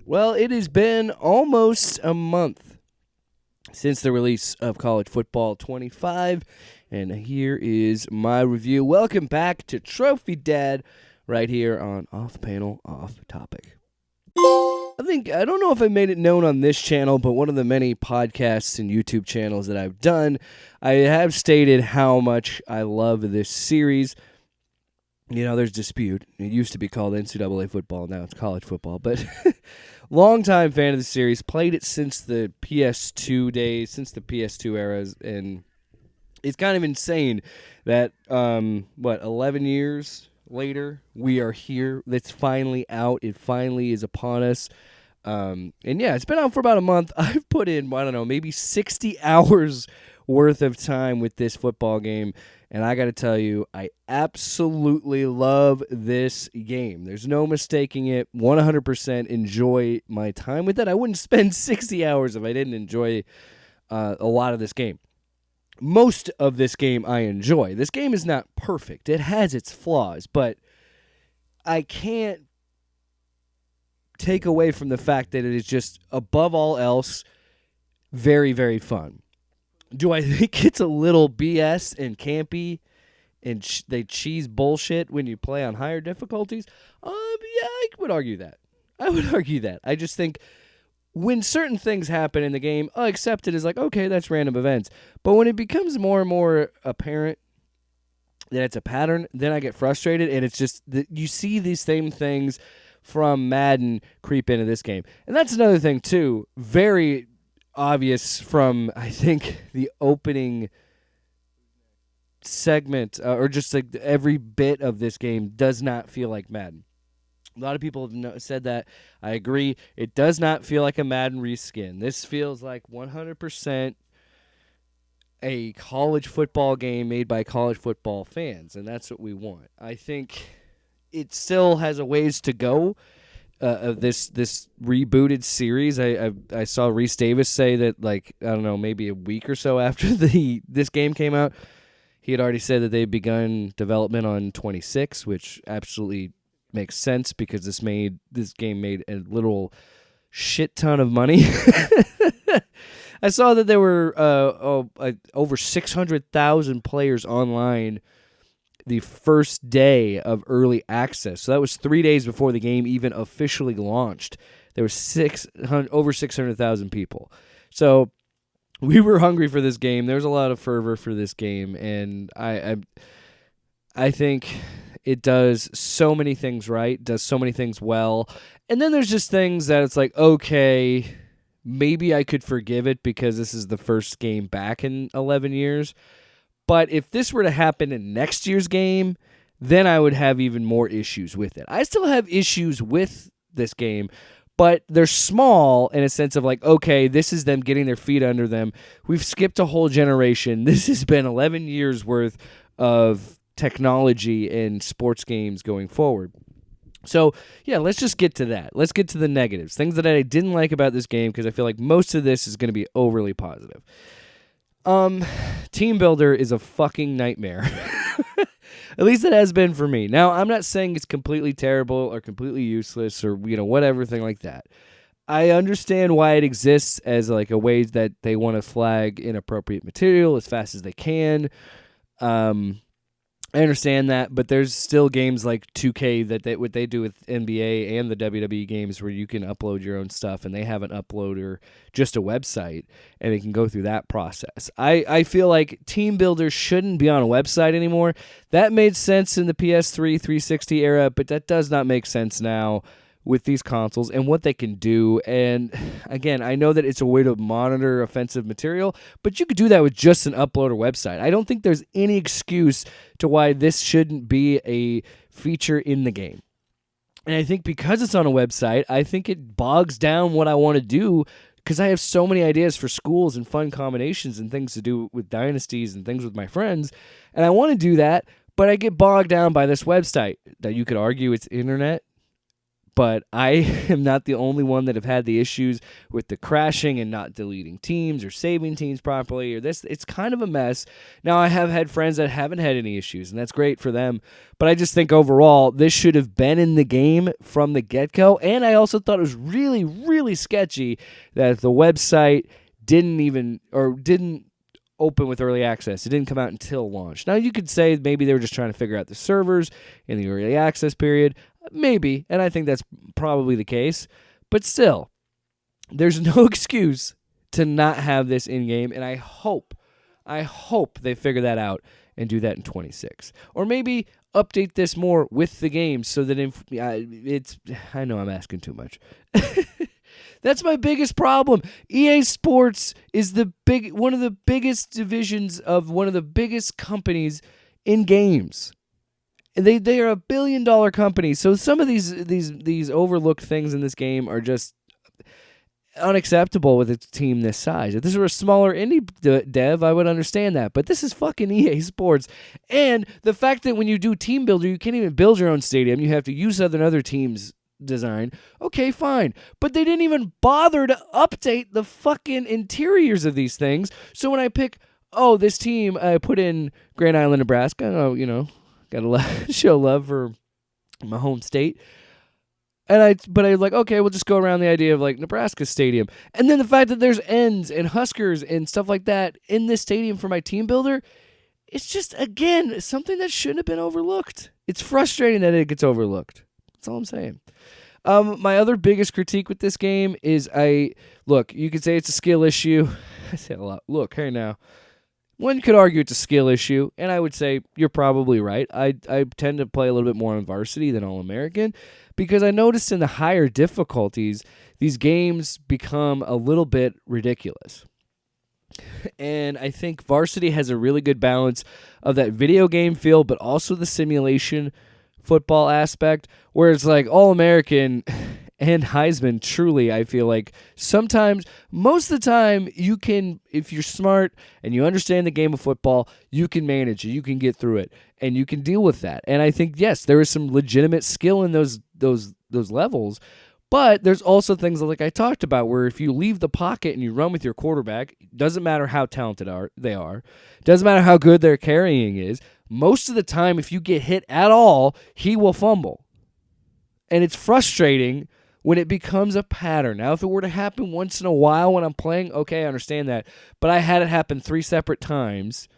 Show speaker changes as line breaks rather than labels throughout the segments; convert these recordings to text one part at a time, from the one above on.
Well, it has been almost a month since the release of College Football 25, and here is my review. Welcome back to Trophy Dad, right here on Off Panel Off Topic. I don't know if I made it known on this channel, but one of the many podcasts and YouTube channels that I've done, I have stated how much I love this series. You know, there's dispute. It used to be called NCAA football. Now it's college football. But longtime fan of the series. Played it since the PS2 days, since the PS2 eras. And it's kind of insane that, 11 years later, we are here. It's finally out. It finally is upon us. And yeah, it's been out for about a month. I've put in, maybe 60 hours worth of time with this football game. And I got to tell you, I absolutely love this game. There's no mistaking it. 100% enjoy my time with it. I wouldn't spend 60 hours if I didn't enjoy a lot of this game. Most of this game I enjoy. This game is not perfect. It has its flaws, but I can't take away from the fact that it is just, above all else, very, very fun. Do I think it's a little BS and campy and they cheese bullshit when you play on higher difficulties? Yeah, I would argue that. I just think when certain things happen in the game, I accept it as like, okay, that's random events. But when it becomes more and more apparent that it's a pattern, then I get frustrated, and it's just you see these same things from Madden creep into this game. And that's another thing, too. Very obvious from, I think, the opening segment, or just like every bit of this game does not feel like Madden. A lot of people have said that. I agree. It does not feel like a Madden reskin. This feels like 100% a college football game made by college football fans, and that's what we want. I think it still has a ways to go. This rebooted series, I saw Reese Davis say that, maybe a week or so after this game came out, he had already said that they'd begun development on 26, which absolutely makes sense because this game made a literal shit ton of money. I saw that there were over 600,000 players online the first day of early access. So that was 3 days before the game even officially launched. There were over 600,000 people. So we were hungry for this game. There's a lot of fervor for this game, and I think it does so many things right, does so many things well. And then there's just things that it's like, okay, maybe I could forgive it because this is the first game back in 11 years. But if this were to happen in next year's game, then I would have even more issues with it. I still have issues with this game, but they're small in a sense of like, okay, this is them getting their feet under them. We've skipped a whole generation. This has been 11 years worth of technology in sports games going forward. So, yeah, let's just get to that. Let's get to the negatives, things that I didn't like about this game, because I feel like most of this is going to be overly positive. Team Builder is a fucking nightmare. At least it has been for me. Now, I'm not saying it's completely terrible or completely useless or, whatever thing like that. I understand why it exists as like a way that they want to flag inappropriate material as fast as they can. I understand that, but there's still games like 2K that what they do with NBA and the WWE games where you can upload your own stuff, and they have an uploader, just a website, and it can go through that process. I feel like Team Builder shouldn't be on a website anymore. That made sense in the PS3 360 era, but that does not make sense now with these consoles and what they can do. And again, I know that it's a way to monitor offensive material, but you could do that with just an uploader website. I don't think there's any excuse to why this shouldn't be a feature in the game. And I think because it's on a website, I think it bogs down what I want to do, because I have so many ideas for schools and fun combinations and things to do with dynasties and things with my friends, and I want to do that, but I get bogged down by this website that you could argue it's internet, but I am not the only one that have had the issues with the crashing and not deleting teams or saving teams properly. Or this, it's kind of a mess. Now, I have had friends that haven't had any issues, and that's great for them. But I just think overall, this should have been in the game from the get-go. And I also thought it was really, really sketchy that the website didn't open with early access. It didn't come out until launch. Now, you could say maybe they were just trying to figure out the servers in the early access period. Maybe, and I think that's probably the case. But still, there's no excuse to not have this in-game, and I hope they figure that out and do that in 26. Or maybe update this more with the game so that I know I'm asking too much. That's my biggest problem. EA Sports is one of the biggest divisions of one of the biggest companies in games. They are a $1 billion company. So some of these overlooked things in this game are just unacceptable with a team this size. If this were a smaller indie dev, I would understand that. But this is fucking EA Sports. And the fact that when you do Team Builder, you can't even build your own stadium. You have to use another team's design. Okay, fine. But they didn't even bother to update the fucking interiors of these things. So when I pick, this team, I put in Grand Island, Nebraska. Gotta show love for my home state. But I was like, okay, we'll just go around the idea of like Nebraska Stadium. And then the fact that there's Ends and Huskers and stuff like that in this stadium for my team builder, it's just, again, something that shouldn't have been overlooked. It's frustrating that it gets overlooked. That's all I'm saying. My other biggest critique with this game is you could say it's a skill issue. I say a lot. Look, hey now. One could argue it's a skill issue, and I would say you're probably right. I tend to play a little bit more on varsity than All-American because I noticed in the higher difficulties, these games become a little bit ridiculous. And I think varsity has a really good balance of that video game feel, but also the simulation football aspect, where it's like All-American and Heisman, truly, I feel like sometimes, most of the time, you can, if you're smart and you understand the game of football, you can manage it, you can get through it, and you can deal with that. And I think, yes, there is some legitimate skill in those levels, but there's also things like I talked about where if you leave the pocket and you run with your quarterback, doesn't matter how talented they are, doesn't matter how good their carrying is, most of the time, if you get hit at all, he will fumble. And it's frustrating when it becomes a pattern. Now, if it were to happen once in a while when I'm playing, okay, I understand that. But I had it happen 3 separate times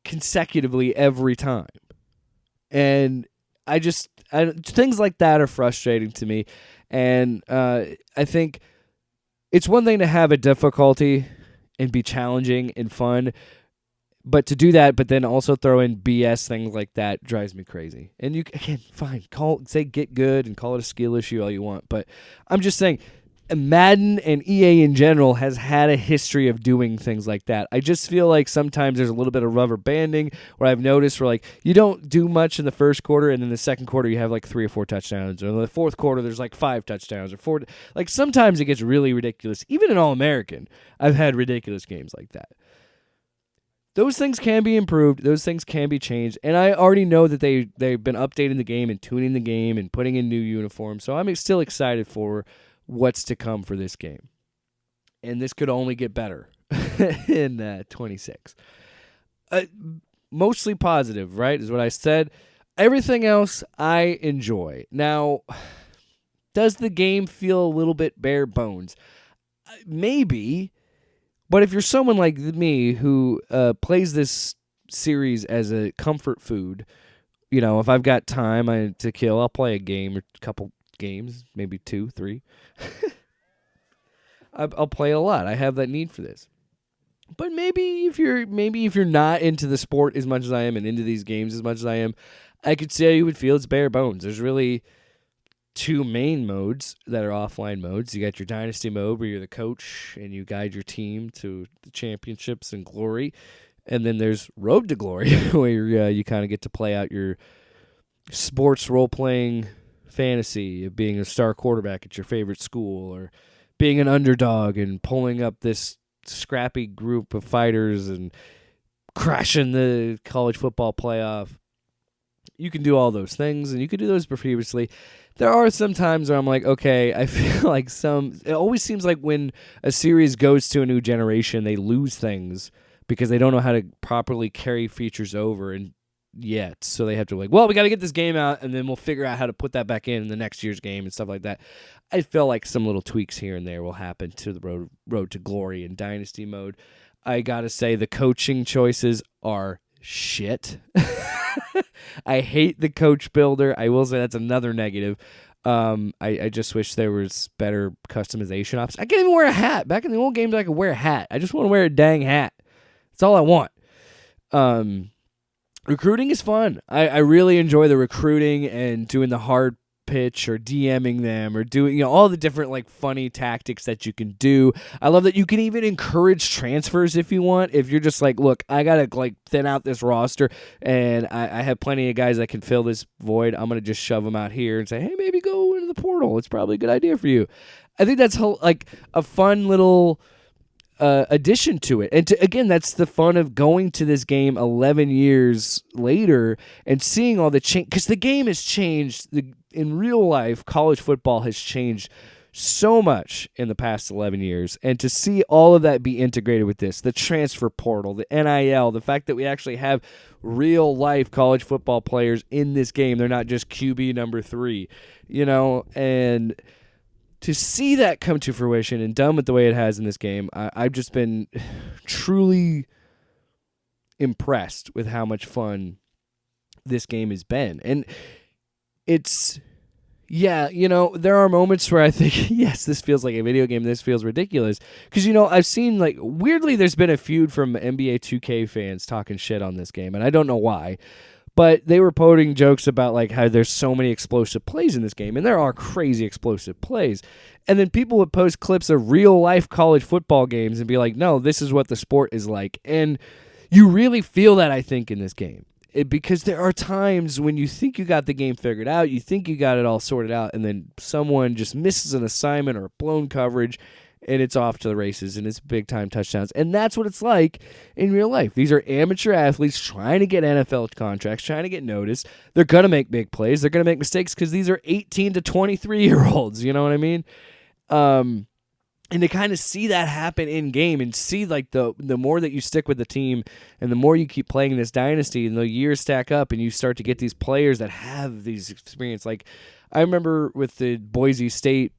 consecutively every time. And things like that are frustrating to me. And I think it's one thing to have a difficulty and be challenging and fun, but to do that, but then also throw in BS things like that drives me crazy. And you again, fine, say get good and call it a skill issue all you want. But I'm just saying, Madden and EA in general has had a history of doing things like that. I just feel like sometimes there's a little bit of rubber banding where I've noticed where like you don't do much in the first quarter and then the second quarter you have like 3 or 4 touchdowns. Or in the fourth quarter there's like 5 touchdowns or 4. Like sometimes it gets really ridiculous. Even in All-American, I've had ridiculous games like that. Those things can be improved. Those things can be changed. And I already know that they've been updating the game and tuning the game and putting in new uniforms. So I'm still excited for what's to come for this game. And this could only get better in 26. Mostly positive, right, is what I said. Everything else I enjoy. Now, does the game feel a little bit bare bones? Maybe. But if you're someone like me who plays this series as a comfort food, if I've got time to kill, I'll play a game or a couple games, maybe 2, 3. I'll play a lot. I have that need for this. But maybe if you're not into the sport as much as I am and into these games as much as I am, I could say you would feel it's bare bones. There's really 2 main modes that are offline modes. You got your Dynasty mode where you're the coach and you guide your team to the championships and glory. And then there's Road to Glory where you kind of get to play out your sports role-playing fantasy of being a star quarterback at your favorite school or being an underdog and pulling up this scrappy group of fighters and crashing the college football playoff. you can do all those things, and you could do those previously. There are some times where I'm like, okay, I feel like it always seems like when a series goes to a new generation, they lose things because they don't know how to properly carry features over and yet. So they have to like, well, we got to get this game out, and then we'll figure out how to put that back in the next year's game and stuff like that. I feel like some little tweaks here and there will happen to the road to glory in Dynasty mode. I got to say the coaching choices are shit. I hate the coach builder. I will say that's another negative. I just wish there was better customization options. I can't even wear a hat. Back in the old games, I could wear a hat. I just want to wear a dang hat. That's all I want. Recruiting is fun. I really enjoy the recruiting and doing the hard pitch or DMing them or doing all the different like funny tactics that you can do. I love that you can even encourage transfers if you want. If you're just like, look, I gotta like thin out this roster and I have plenty of guys that can fill this void. I'm gonna just shove them out here and say, hey, maybe go into the portal. It's probably a good idea for you. I think that's like a fun little addition to it. And again, that's the fun of going to this game 11 years later and seeing all the change, because the game has changed. In real life, college football has changed so much in the past 11 years. And to see all of that be integrated with this, the transfer portal, the NIL, the fact that we actually have real life college football players in this game, they're not just QB number 3, and to see that come to fruition and done with the way it has in this game, I've just been truly impressed with how much fun this game has been. And it's, there are moments where I think, yes, this feels like a video game. This feels ridiculous. Because, I've seen, weirdly, there's been a feud from NBA 2K fans talking shit on this game, and I don't know why. But they were quoting jokes about how there's so many explosive plays in this game, and there are crazy explosive plays. And then people would post clips of real-life college football games and be like, no, this is what the sport is like. And you really feel that, I think, in this game. Because there are times when you think you got the game figured out, you think you got it all sorted out, and then someone just misses an assignment or blown coverage, and it's off to the races, and it's big-time touchdowns. And that's what it's like in real life. These are amateur athletes trying to get NFL contracts, trying to get noticed. They're going to make big plays. They're going to make mistakes because these are 18 to 23-year-olds. You know what I mean? And to kind of see that happen in game and see the more that you stick with the team and the more you keep playing this dynasty and the years stack up and you start to get these players that have these experience. Like I remember with the Boise State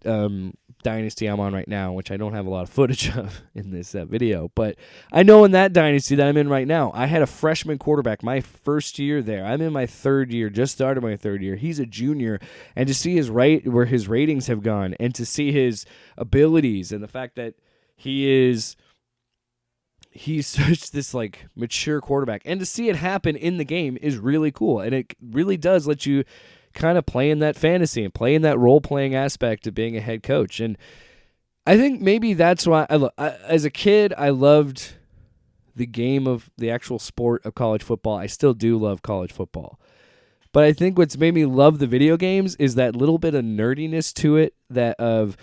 dynasty I'm on right now, which I don't have a lot of footage of in this video, but I know in that dynasty that I'm in right now, I had a freshman quarterback my first year there. I'm in my third year, just started my third year. He's a junior, and to see where his ratings have gone and to see his abilities and the fact that he's such this mature quarterback, and to see it happen in the game is really cool, and it really does let you kind of play in that fantasy and play in that role-playing aspect of being a head coach. And I think maybe that's why as a kid, I loved the game of the actual sport of college football. I still do love college football. But I think what's made me love the video games is that little bit of nerdiness to it, that of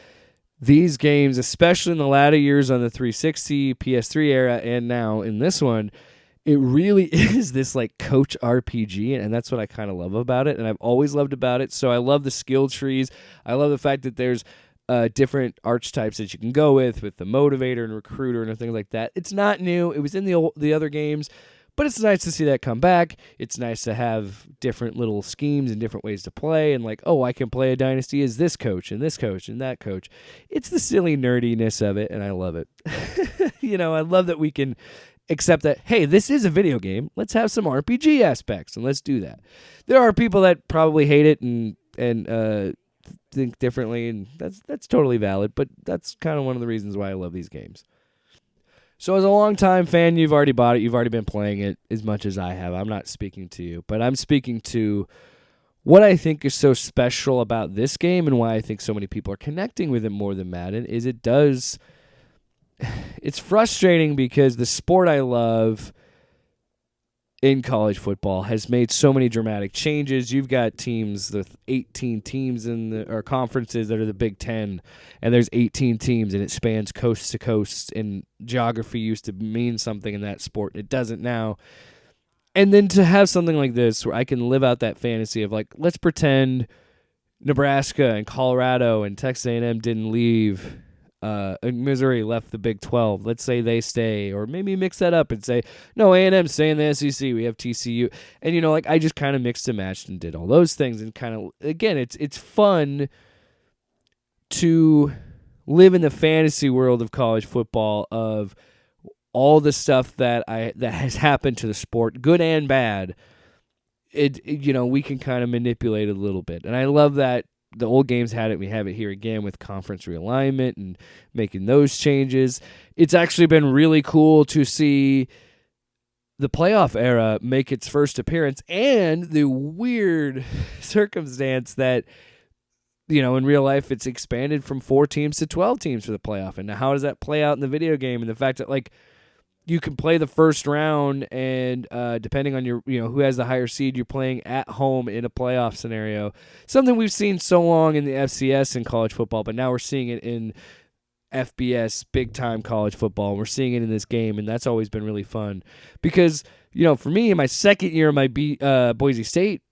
these games, especially in the latter years on the 360, PS3 era, and now in this one, it really is this coach RPG, and that's what I kind of love about it, and I've always loved about it. So I love the skill trees. I love the fact that there's different archetypes that you can go with the motivator and recruiter and things like that. It's not new. It was in the other games, but it's nice to see that come back. It's nice to have different little schemes and different ways to play, and I can play a dynasty as this coach and this coach and that coach. It's the silly nerdiness of it, and I love it. I love that we can accept that, hey, this is a video game. Let's have some RPG aspects, and let's do that. There are people that probably hate it and think differently, and that's totally valid, but that's kind of one of the reasons why I love these games. So as a longtime fan, you've already bought it. You've already been playing it as much as I have. I'm not speaking to you, but I'm speaking to what I think is so special about this game and why I think so many people are connecting with it more than Madden is it's frustrating because the sport I love in college football has made so many dramatic changes. You've got teams with 18 teams or conferences that are the Big Ten, and there's 18 teams, and it spans coast to coast, and geography used to mean something in that sport. It doesn't now. And then to have something like this where I can live out that fantasy of like, let's pretend Nebraska and Colorado and Texas A&M didn't leave. Missouri left the Big 12. Let's say they stay, or maybe mix that up and say, no, A&M stay in the SEC. We have TCU. And, like I just kind of mixed and matched and did all those things. And kind of, again, it's fun to live in the fantasy world of college football, of all the stuff that has happened to the sport, good and bad. We can kind of manipulate it a little bit. And I love that the old games had it. We have it here again with conference realignment and making those changes. It's actually been really cool to see the playoff era make its first appearance, and the weird circumstance that, in real life, it's expanded from 4 teams to 12 teams for the playoff. And now how does that play out in the video game? And the fact that, like, you can play the first round, and depending on your, who has the higher seed, you're playing at home in a playoff scenario. Something we've seen so long in the FCS in college football, but now we're seeing it in FBS, big-time college football. And we're seeing it in this game, and that's always been really fun. Because, for me, in my second year of my Boise State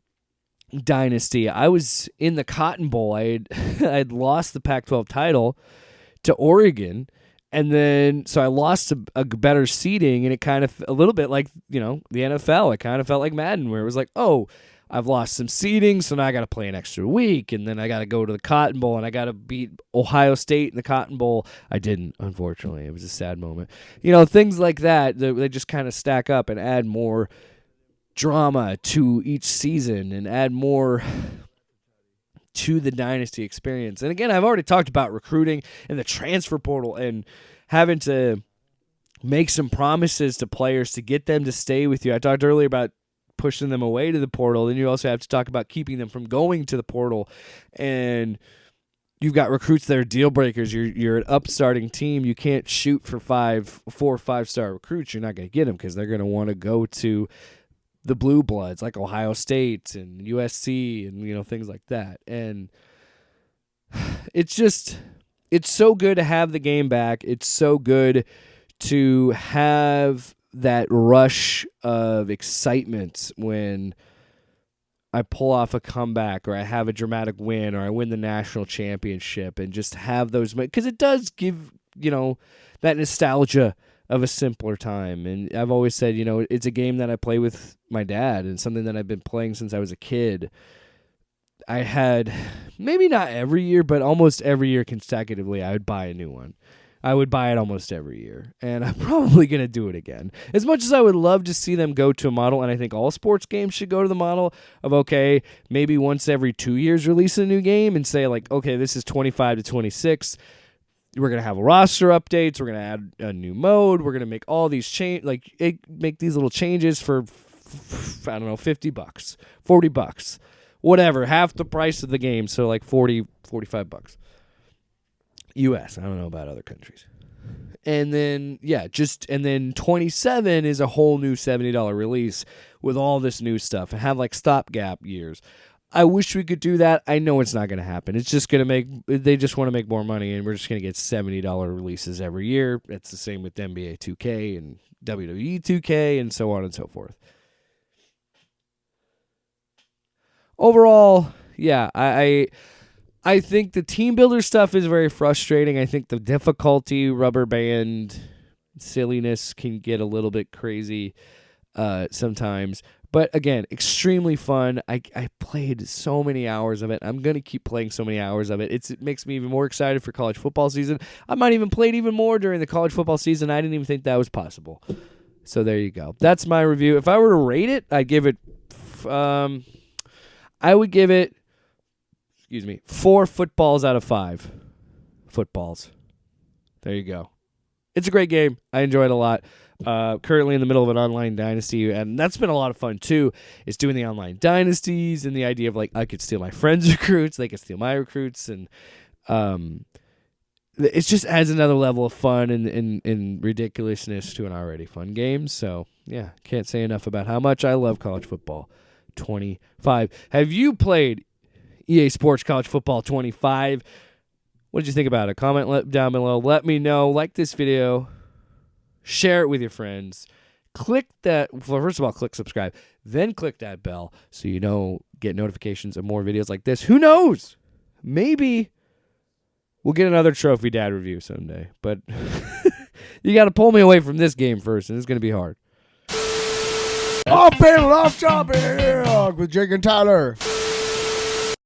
dynasty, I was in the Cotton Bowl. I'd lost the Pac-12 title to Oregon. And then, so I lost a better seeding, and it kind of, a little bit like, the NFL. It kind of felt like Madden, where it was like, oh, I've lost some seeding, so now I got to play an extra week, and then I got to go to the Cotton Bowl, and I got to beat Ohio State in the Cotton Bowl. I didn't, unfortunately. It was a sad moment. Things like that, they just kind of stack up and add more drama to each season and add more to the dynasty experience. And again, I've already talked about recruiting and the transfer portal and having to make some promises to players to get them to stay with you. I talked earlier about pushing them away to the portal. Then you also have to talk about keeping them from going to the portal. And you've got recruits that are deal breakers. You're an upstarting team. You can't shoot for 4 or 5-star recruits. You're not going to get them because they're going to want to go to the blue bloods like Ohio State and USC and things like that. And it's so good to have the game back. It's so good to have that rush of excitement when I pull off a comeback, or I have a dramatic win, or I win the national championship, and just have those, because it does give that nostalgia of a simpler time. And I've always said, it's a game that I play with my dad, and something that I've been playing since I was a kid. I had, maybe not every year, but almost every year consecutively, I would buy a new one. I would buy it almost every year, and I'm probably going to do it again. As much as I would love to see them go to a model, and I think all sports games should go to the model of, okay, maybe once every 2 years release a new game and say, like, okay, this is 25 to 26. We're going to have roster updates. We're going to add a new mode. We're going to make all these make these little changes for, I don't know, $50, $40, whatever, half the price of the game. So like $40, $45 US. I don't know about other countries. And then, and then 27 is a whole new $70 release with all this new stuff, and have like stopgap years. I wish we could do that. I know it's not going to happen. It's just going to they just want to make more money, and we're just going to get $70 releases every year. It's the same with NBA 2K and WWE 2K and so on and so forth. Overall, yeah, I think the team builder stuff is very frustrating. I think the difficulty, rubber band silliness can get a little bit crazy sometimes. But again, extremely fun. I played so many hours of it. I'm going to keep playing so many hours of it. It makes me even more excited for college football season. I might even play it even more during the college football season. I didn't even think that was possible. So there you go. That's my review. If I were to rate it, I'd give it, I would give it, 4 footballs out of 5 footballs. There you go. It's a great game. I enjoy it a lot. Currently in the middle of an online dynasty, and that's been a lot of fun too, is doing the online dynasties and the idea of like I could steal my friends' recruits, they could steal my recruits, and it just adds another level of fun and ridiculousness to an already fun game. So yeah, can't say enough about how much I love college football 25. Have you played EA Sports College Football 25? What did you think about it? Comment down below. Let me know. Like this video. Share it with your friends. click that. Well, first of all, click subscribe. Then click that bell so you don't get notifications of more videos like this. Who knows? Maybe we'll get another Trophy Dad review someday. But you got to pull me away from this game first, and it's going to be hard.
Off panel, off topic with Jake and Tyler.